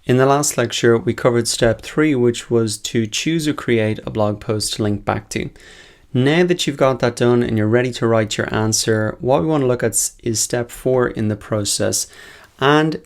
In the last lecture, we covered step 3, which was to choose or create a blog post to link back to. Now that you've got that done and you're ready to write your answer, what we want to look at is step 4 in the process. And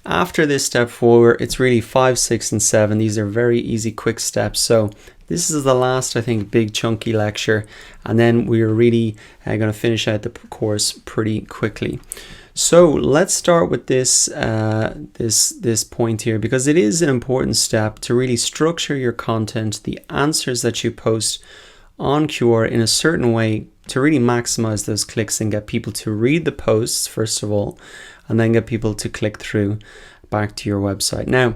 after this step 4, it's really 5, 6, and 7. These are very easy, quick steps. So this is the last, I think, big chunky lecture. And then we're really going to finish out the course pretty quickly. So let's start with this this point here, because it is an important step to really structure your content, the answers that you post on Quora in a certain way to really maximize those clicks and get people to read the posts first of all, and then get people to click through back to your website. Now,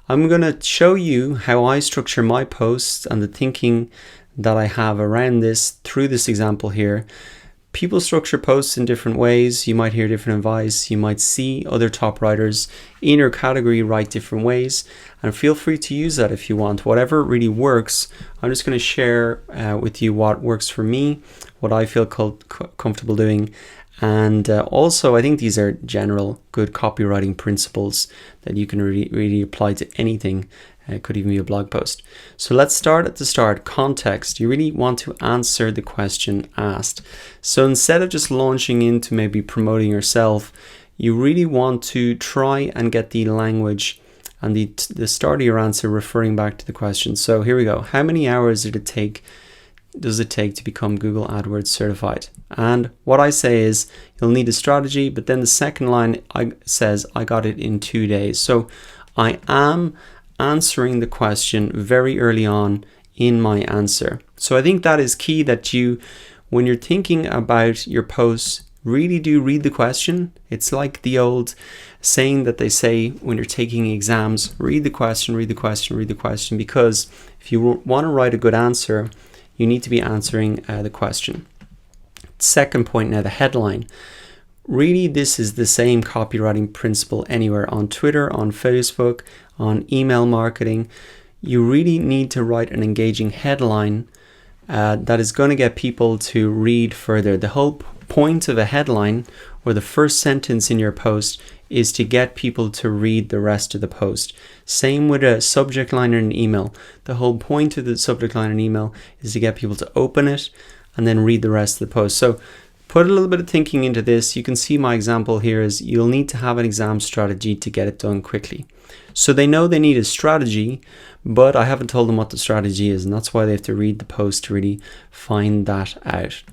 I'm going to show you how I structure my posts and the thinking that I have around this through this example here. People structure posts in different ways. You might hear different advice. You might see other top writers in your category write different ways, and feel free to use that if you want. Whatever really works. I'm just going to share with you what works for me, what I feel comfortable doing, and also I think these are general good copywriting principles that you can really apply to anything. It could even be a blog post. So let's start at the start. Context. You really want to answer the question asked. So instead of just launching into maybe promoting yourself, you really want to try and get the language and the start of your answer referring back to the question. So here we go. How many hours does it take to become Google AdWords certified? And what I say is you'll need a strategy, but then the second line says I got it in 2 days. So I am answering the question very early on in my answer. So I think that is key, that you, when you're thinking about your posts, really do read the question. It's like the old saying that they say when you're taking exams, read the question, read the question, read the question, because if you want to write a good answer, you need to be answering the question. Second point now, the headline. Really, this is the same copywriting principle anywhere, on Twitter, on Facebook, on email marketing. You really need to write an engaging headline that is going to get people to read further. The whole point of a headline, or the first sentence in your post, is to get people to read the rest of the post. Same with a subject line in an email. The whole point of the subject line in an email is to get people to open it and then read the rest of the post. So put a little bit of thinking into this. You can see my example here is you'll need to have an exam strategy to get it done quickly. So they know they need a strategy, but I haven't told them what the strategy is, and that's why they have to read the post to really find that out.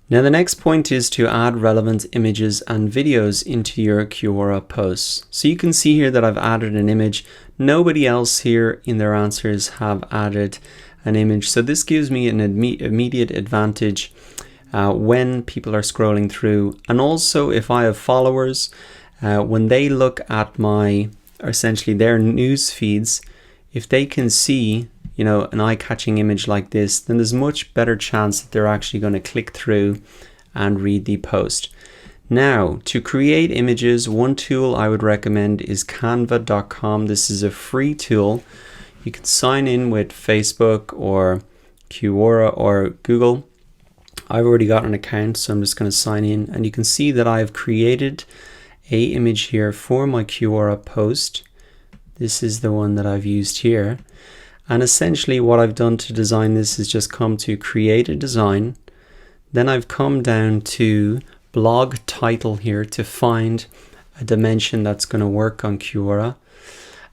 Now the next point is to add relevant images and videos into your Quora posts. So you can see here that I've added an image. Nobody else here in their answers have added an image. So this gives me an immediate advantage when people are scrolling through. And also if I have followers, when they look at essentially their news feeds, if they can see an eye-catching image like this, then there's much better chance that they're actually going to click through and read the post. Now, to create images, one tool I would recommend is canva.com. This is a free tool. You can sign in with Facebook or Quora or Google. I've already got an account, so I'm just going to sign in, and you can see that I've created a image here for my Quora post. This is the one that I've used here. And essentially what I've done to design this is just come to create a design. Then I've come down to blog title here to find a dimension that's going to work on Quora.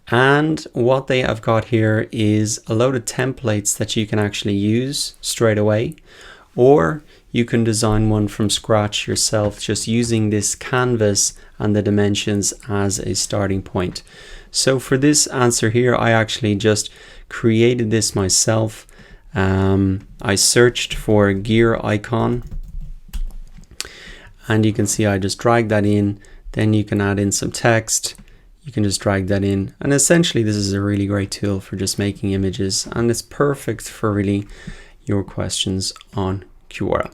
And what they have got here is a load of templates that you can actually use straight away, or you can design one from scratch yourself, just using this canvas and the dimensions as a starting point. So for this answer here, I actually just created this myself. I searched for gear icon, and you can see I just dragged that in. Then you can add in some text. You can just drag that in, and essentially this is a really great tool for just making images, and it's perfect for really your questions on Quora.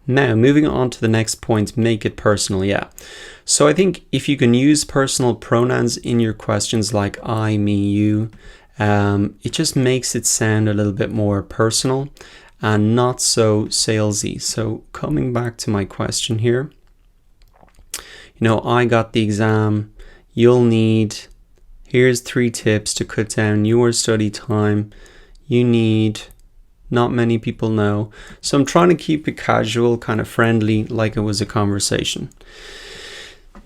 Now, moving on to the next point, make it personal. Yeah. So I think if you can use personal pronouns in your questions like I, me, you, it just makes it sound a little bit more personal and not so salesy. So coming back to my question here, I got the exam. You'll need Here's 3 tips to cut down your study time. You need, not many people know. So I'm trying to keep it casual, kind of friendly, like it was a conversation.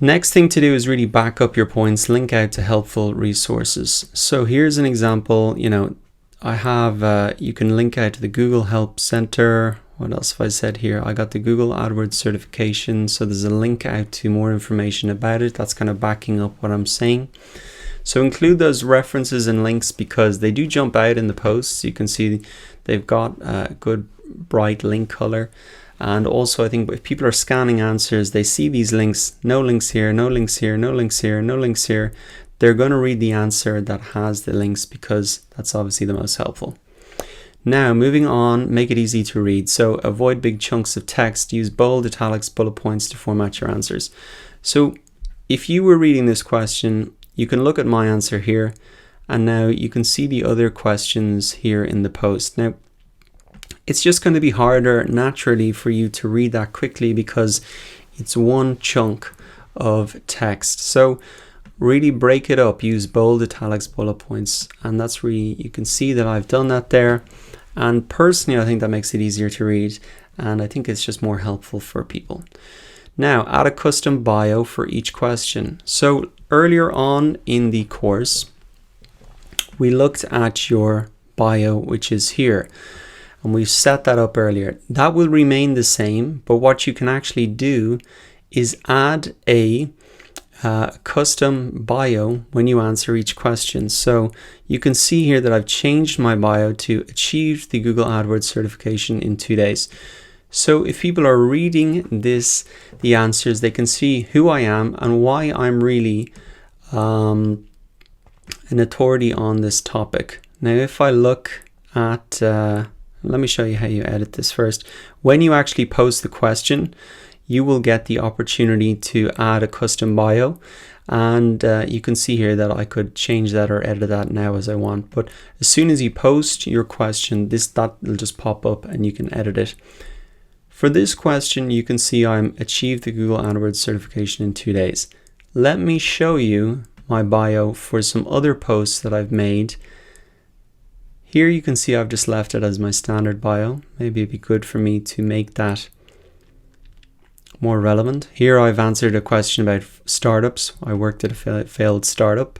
Next thing to do is really back up your points, link out to helpful resources. So here's an example, I have, you can link out to the Google Help Center. What else have I said here? I got the Google AdWords certification. So there's a link out to more information about it. That's kind of backing up what I'm saying. So include those references and links because they do jump out in the posts. You can see they've got a good bright link color. And also I think if people are scanning answers, they see these links, no links here, no links here, no links here, no links here. They're going to read the answer that has the links because that's obviously the most helpful. Now, moving on, make it easy to read. So avoid big chunks of text, use bold, italics, bullet points to format your answers. So if you were reading this question, you can look at my answer here, and now you can see the other questions here in the post. Now, it's just going to be harder naturally for you to read that quickly because it's one chunk of text. So really break it up, use bold, italics, bullet points, and that's really, you can see that I've done that there. And personally, I think that makes it easier to read, and I think it's just more helpful for people. Now, add a custom bio for each question. So earlier on in the course, we looked at your bio, which is here. And we've set that up earlier. That will remain the same, but what you can actually do is add a custom bio when you answer each question. So you can see here that I've changed my bio to achieve the Google AdWords certification in 2 days. So if people are reading the answers, they can see who I am and why I'm really an authority on this topic. Now, if I look at let me show you how you edit this first. When you actually post the question, you will get the opportunity to add a custom bio. And you can see here that I could change that or edit that now as I want. But as soon as you post your question, that will just pop up and you can edit it. For this question, you can see I'm achieved the Google AdWords certification in 2 days. Let me show you my bio for some other posts that I've made. Here you can see I've just left it as my standard bio. Maybe it'd be good for me to make that more relevant. Here I've answered a question about startups. I worked at a failed startup.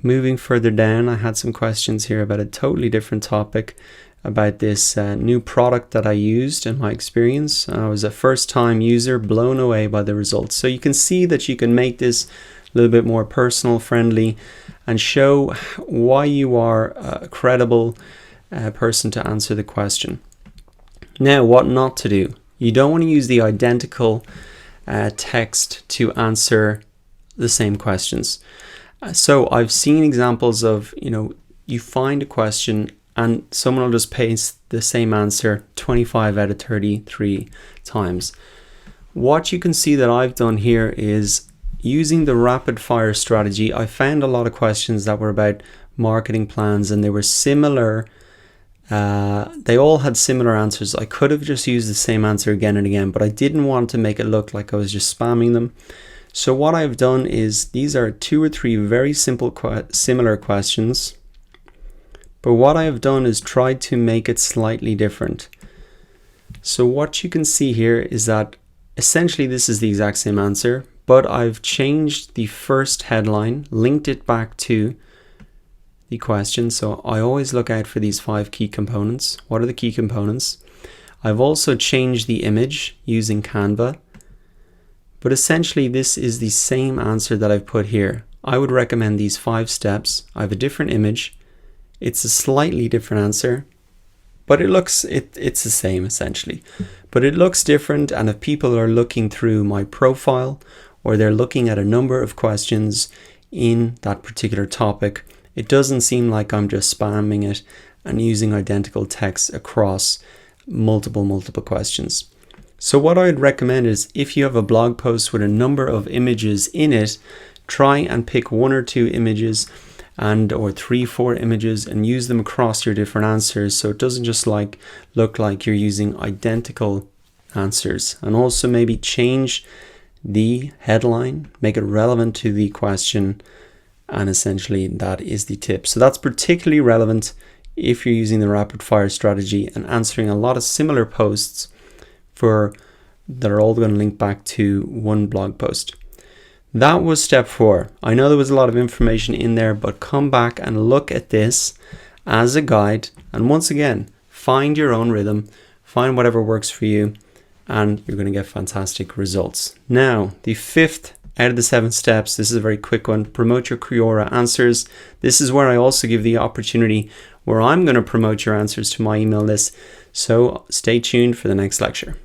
Moving further down, I had some questions here about a totally different topic, about this new product that I used in my experience. I was a first-time user, blown away by the results. So you can see that you can make this a little bit more personal, friendly, and show why you are a credible person to answer the question. Now, what not to do. You don't want to use the identical text to answer the same questions. So I've seen examples of, you find a question and someone will just paste the same answer 25 out of 33 times. What you can see that I've done here is using the rapid fire strategy. I found a lot of questions that were about marketing plans and they were similar. They all had similar answers. I could have just used the same answer again and again, but I didn't want to make it look like I was just spamming them. So what I've done is these are 2 or 3 very simple similar questions. But what I have done is tried to make it slightly different. So what you can see here is that essentially this is the exact same answer, but I've changed the first headline, linked it back to the question. So I always look out for these 5 key components. What are the key components? I've also changed the image using Canva, but essentially this is the same answer that I've put here. I would recommend these 5 steps. I have a different image. It's a slightly different answer, but it's the same essentially. But it looks different, and if people are looking through my profile or they're looking at a number of questions in that particular topic, it doesn't seem like I'm just spamming it and using identical text across multiple questions. So what I'd recommend is if you have a blog post with a number of images in it, try and pick 1 or 2 images or 3-4 images and use them across your different answers, so it doesn't just look like you're using identical answers. And also maybe change the headline, make it relevant to the question, and essentially that is the tip. So that's particularly relevant if you're using the rapid fire strategy and answering a lot of similar posts that are all going to link back to one blog post. That was step 4. I know there was a lot of information in there, but come back and look at this as a guide. And once again, find your own rhythm, find whatever works for you, and you're going to get fantastic results. Now, the 5th out of the 7 steps, this is a very quick one. Promote your Quora answers. This is where I also give the opportunity where I'm going to promote your answers to my email list. So stay tuned for the next lecture.